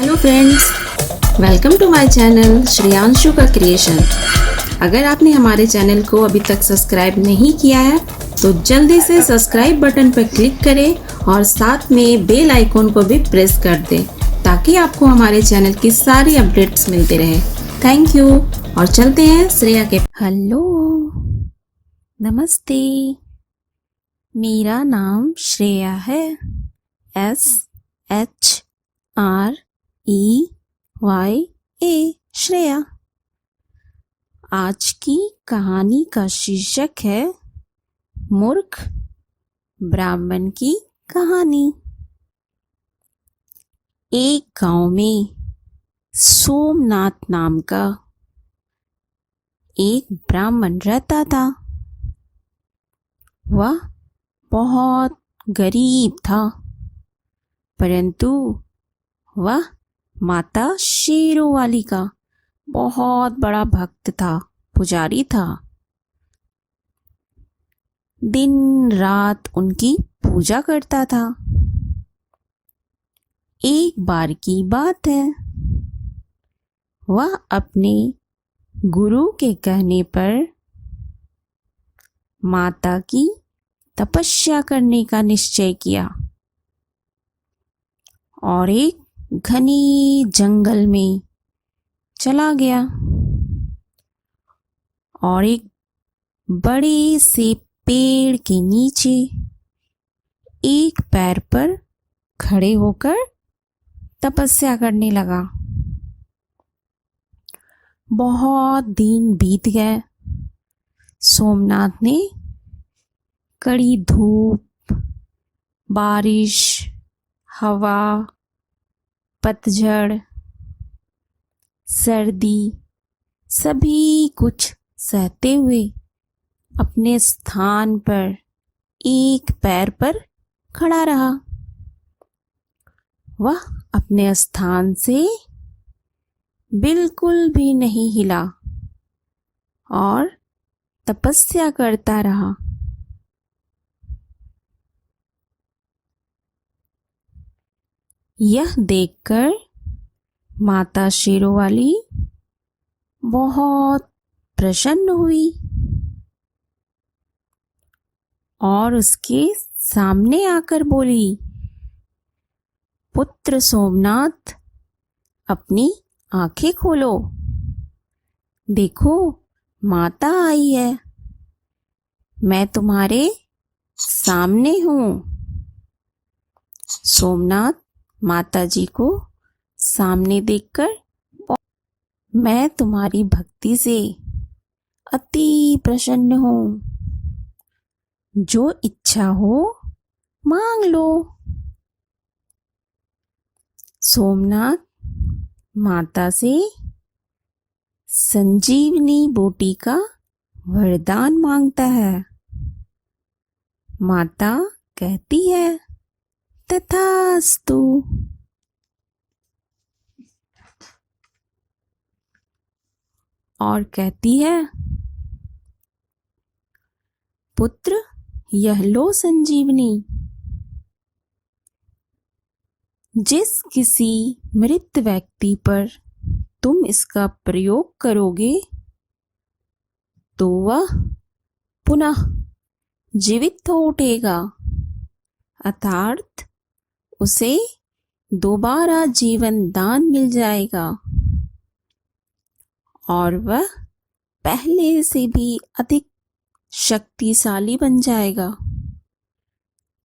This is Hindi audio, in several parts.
Hello friends, welcome to my channel Shreyanshu का क्रिएशन। अगर आपने हमारे चैनल को अभी तक सब्सक्राइब नहीं किया है तो जल्दी से सब्सक्राइब बटन पर क्लिक करें और साथ में बेल आइकॉन को भी प्रेस कर दें ताकि आपको हमारे चैनल की सारी अपडेट्स मिलते रहे। Thank you. और चलते हैं श्रेया के। हेलो, नमस्ते, मेरा नाम श्रेया है। SHREYA, श्रेया। आज की कहानी का शीर्षक है मूर्ख ब्राह्मण की कहानी। एक गांव में सोमनाथ नाम का एक ब्राह्मण रहता था। वह बहुत गरीब था, परंतु वह माता शेरोवाली का बहुत बड़ा भक्त था, पुजारी था। दिन रात उनकी पूजा करता था। एक बार की बात है, वह अपने गुरु के कहने पर माता की तपस्या करने का निश्चय किया और एक घने जंगल में चला गया और एक बड़े से पेड़ के नीचे एक पैर पर खड़े होकर तपस्या करने लगा। बहुत दिन बीत गए। सोमनाथ ने कड़ी धूप, बारिश, हवा, पतझड़, सर्दी सभी कुछ सहते हुए अपने स्थान पर एक पैर पर खड़ा रहा। वह अपने स्थान से बिल्कुल भी नहीं हिला और तपस्या करता रहा। यह देखकर माता शेरोवाली बहुत प्रसन्न हुई और उसके सामने आकर बोली, पुत्र सोमनाथ, अपनी आंखें खोलो। देखो, माता आई है। मैं तुम्हारे सामने हूँ। सोमनाथ माता जी को सामने देखकर, मैं तुम्हारी भक्ति से अति प्रसन्न हूँ। जो इच्छा हो मांग लो। सोमनाथ माता से संजीवनी बूटी का वरदान मांगता है। माता कहती है, तथास्तु। और कहती है, पुत्र, यह लो संजीवनी। जिस किसी मृत व्यक्ति पर तुम इसका प्रयोग करोगे तो वह पुनः जीवित हो उठेगा, अर्थात उसे दोबारा जीवन दान मिल जाएगा और वह पहले से भी अधिक शक्तिशाली बन जाएगा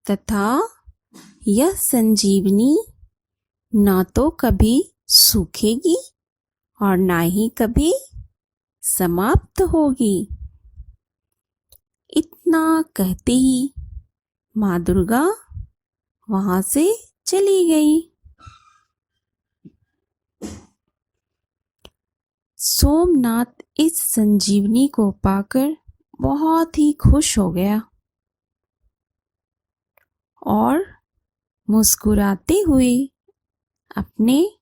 तथा यह संजीवनी ना तो कभी सूखेगी और ना ही कभी समाप्त होगी। इतना कहते ही माँ दुर्गा वहां से चली गई। सोमनाथ इस संजीवनी को पाकर बहुत ही खुश हो गया और मुस्कुराते हुए अपने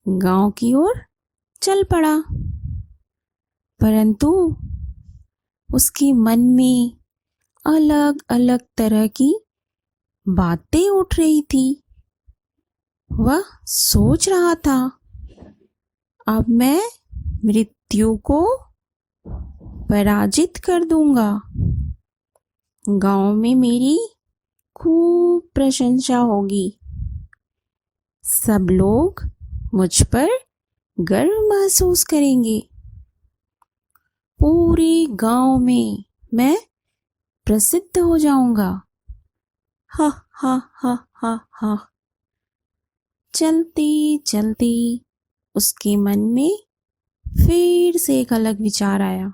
गांव की ओर चल पड़ा। परंतु उसके मन में अलग अलग तरह की बातें उठ रही थी। वह सोच रहा था, अब मैं मृत्यु को पराजित कर दूंगा। गांव में मेरी खूब प्रशंसा होगी। सब लोग मुझ पर गर्व महसूस करेंगे। पूरे गांव में मैं प्रसिद्ध हो जाऊंगा। हा हा हा हा हा। चलते चलते उसके मन में फिर से एक अलग विचार आया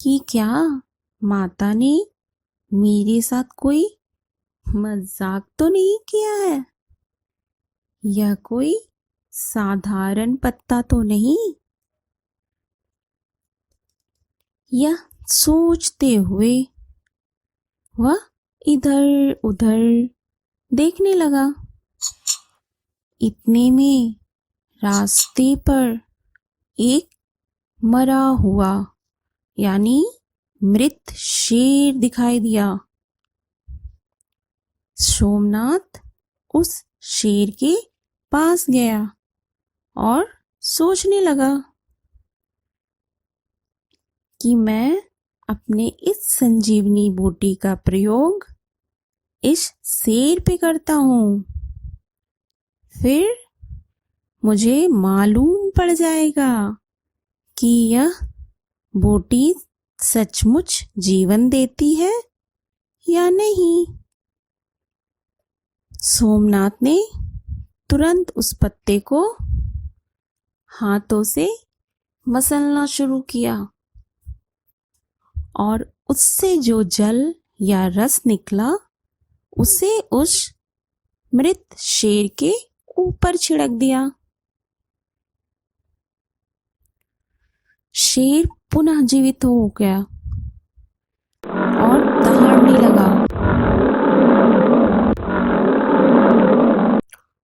कि क्या माता ने मेरे साथ कोई मजाक तो नहीं किया है? यह कोई साधारण पत्ता तो नहीं? यह सोचते हुए वह इधर उधर देखने लगा। इतने में रास्ते पर एक मरा हुआ यानी मृत शेर दिखाई दिया। सोमनाथ उस शेर के पास गया और सोचने लगा कि मैं अपने इस संजीवनी बूटी का प्रयोग इस शेर पे करता हूँ, फिर मुझे मालूम पड़ जाएगा कि यह बूटी सचमुच जीवन देती है या नहीं। सोमनाथ ने तुरंत उस पत्ते को हाथों से मसलना शुरू किया और उससे जो जल या रस निकला उसे उस मृत शेर के ऊपर छिड़क दिया। शेर पुनः जीवित हो गया और दहाड़ने लगा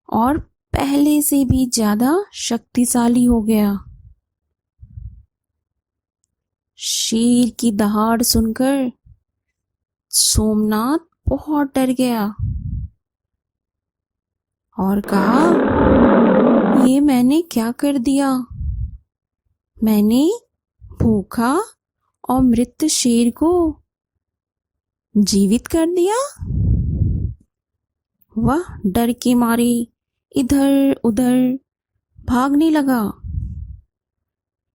और पहले से भी ज्यादा शक्तिशाली हो गया। शेर की दहाड़ सुनकर सोमनाथ बहुत डर गया और कहा, ये मैंने क्या कर दिया? मैंने भूखा और मृत शेर को जीवित कर दिया। वह डर के मारे इधर उधर भागने लगा,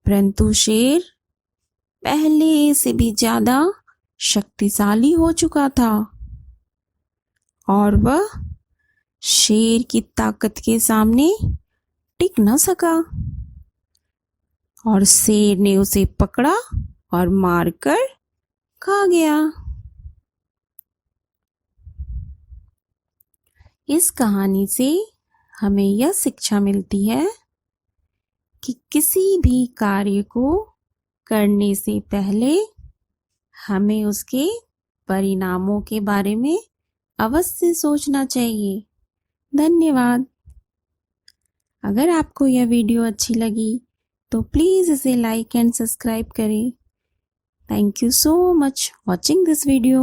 परंतु शेर पहले से भी ज्यादा शक्तिशाली हो चुका था और वह शेर की ताकत के सामने टिक न सका और शेर ने उसे पकड़ा और मारकर खा गया। इस कहानी से हमें यह शिक्षा मिलती है कि किसी भी कार्य को करने से पहले हमें उसके परिणामों के बारे में अवश्य सोचना चाहिए। धन्यवाद। अगर आपको यह वीडियो अच्छी लगी तो प्लीज़ इसे लाइक एंड सब्सक्राइब करें। Thank you so much watching this video.